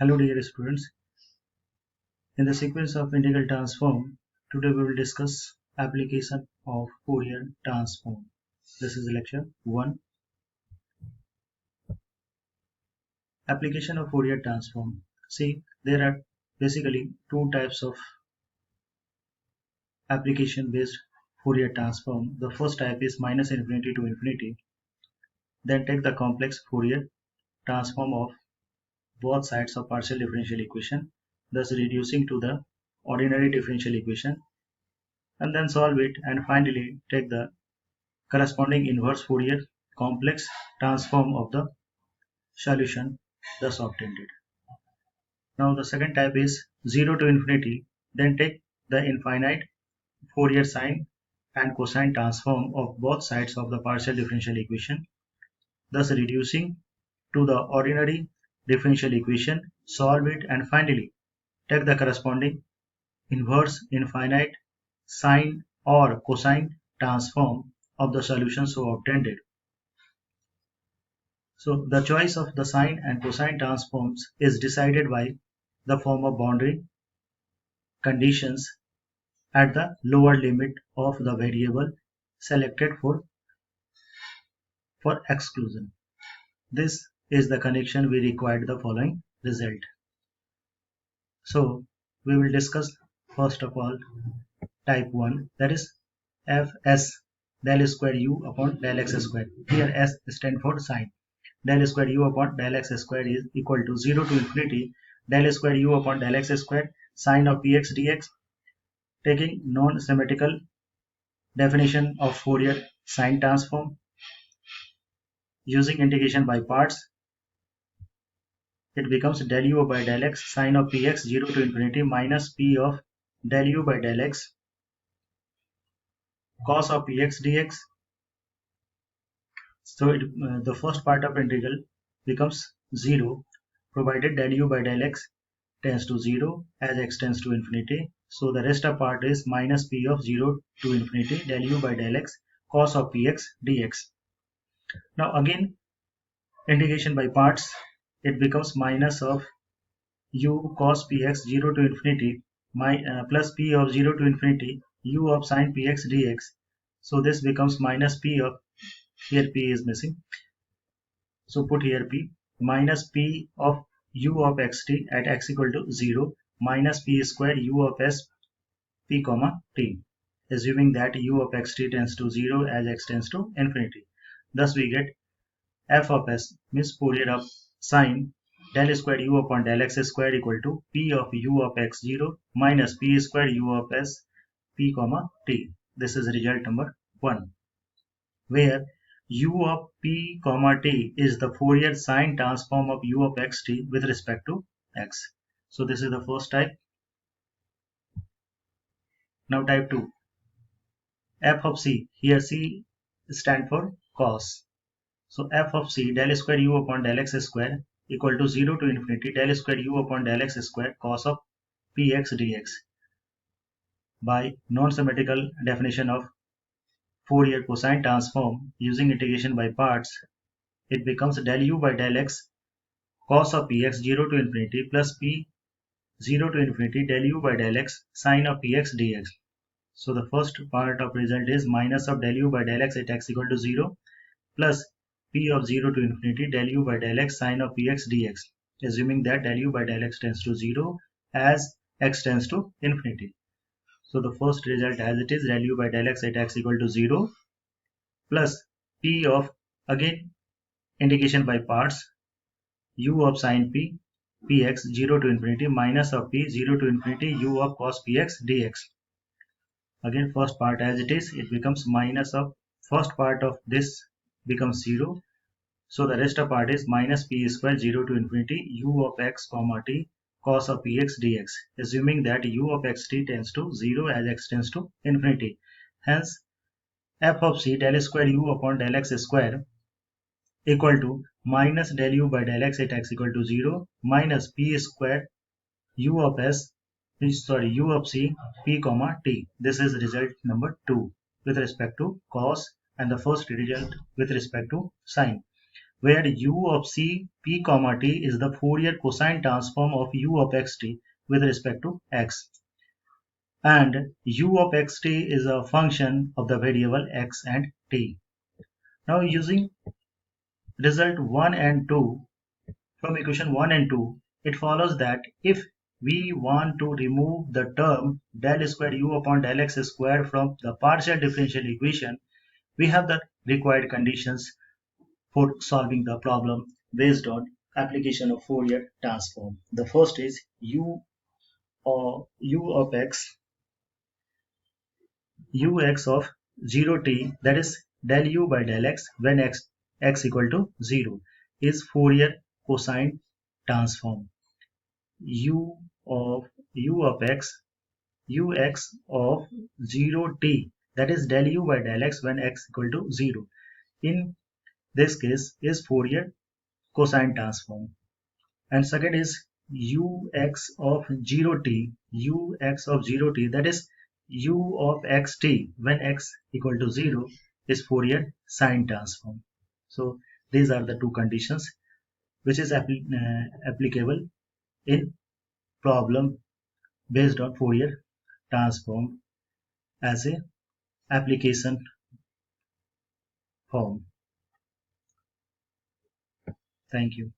Hello dear students, in the sequence of integral transform, today we will discuss application of Fourier transform. This is lecture 1. Application of Fourier transform. See, there are basically two types of application based Fourier transform. The first type is minus infinity to infinity. Then take the complex Fourier transform of both sides of partial differential equation, thus reducing to the ordinary differential equation, and then solve it, and finally take the corresponding inverse Fourier complex transform of the solution thus obtained. Now the second type is 0 to infinity, then take the infinite Fourier sine and cosine transform of both sides of the partial differential equation, thus reducing to the ordinary differential equation, solve it, and finally take the corresponding inverse infinite sine or cosine transform of the solution so obtained. So the choice of the sine and cosine transforms is decided by the form of boundary conditions at the lower limit of the variable selected for exclusion. This is the connection we required the following result. So we will discuss first of all type 1, that is fs del square u upon del x square. Here s stands for sine. Del square u upon del x square is equal to 0 to infinity del square u upon del x square sine of px dx. Taking non-symmetrical definition of Fourier sine transform, using integration by parts, it becomes del u by del x sine of px 0 to infinity minus p of del u by del x cos of px dx. So the first part of integral becomes 0 provided del u by del x tends to 0 as x tends to infinity. So the rest of part is minus p of 0 to infinity del u by del x cos of px dx. Now again integration by parts, it becomes minus of u cos px 0 to infinity plus p of 0 to infinity u of sine px dx. So this becomes minus p of, here p is missing, so put here p, minus p of u of xt at x equal to 0 minus p square u of s p comma t, assuming that u of xt tends to 0 as x tends to infinity. Thus we get f of s means Fourier of sine del square u upon del x square equal to p of u of x0 minus p square u of s p comma t. This is result number 1, where u of p comma t is the Fourier sine transform of u of xt with respect to x. So this is the first type. Now type 2, f of c, here c stand for cos. So f of c del square u upon del x square equal to 0 to infinity del square u upon del x square cos of px dx. By non-symmetrical definition of Fourier cosine transform using integration by parts, it becomes del u by del x cos of px 0 to infinity plus p 0 to infinity del u by del x sine of px dx. So the first part of result is minus of del u by del x at x equal to 0 plus p of 0 to infinity del u by del x sine of px dx, assuming that del u by del x tends to 0 as x tends to infinity. So the first result as it is, del u by del x at x equal to 0 plus p of, again integration by parts, u of sine p px 0 to infinity minus of p 0 to infinity u of cos px dx. Again first part as it is, it becomes minus of, first part of this becomes 0. So the rest of part is minus p square 0 to infinity u of x comma t cos of px dx, assuming that u of xt tends to 0 as x tends to infinity. Hence f of c del square u upon del x square equal to minus del u by del x at x equal to 0 minus p square u of s, u of c p comma t. This is result number 2 with respect to cos, and the first result with respect to sine. where u of c p comma t is the Fourier cosine transform of u of xt with respect to x, and u of xt is a function of the variable x and t. Now using result 1 and 2 from equation 1 and 2, it follows that if we want to remove the term del square u upon del x square from the partial differential equation, we have the required conditions for solving the problem based on application of Fourier transform. The first is u of x ux of 0t, that is del u by del x when x equal to 0, is Fourier cosine transform. u of x ux of 0t, that is del u by del x when x equal to 0, in this case is Fourier cosine transform. And second is ux of 0t, that is u of xt when x equal to 0, is Fourier sine transform. So these are the two conditions which is applicable in problem based on Fourier transform as a application form. Thank you.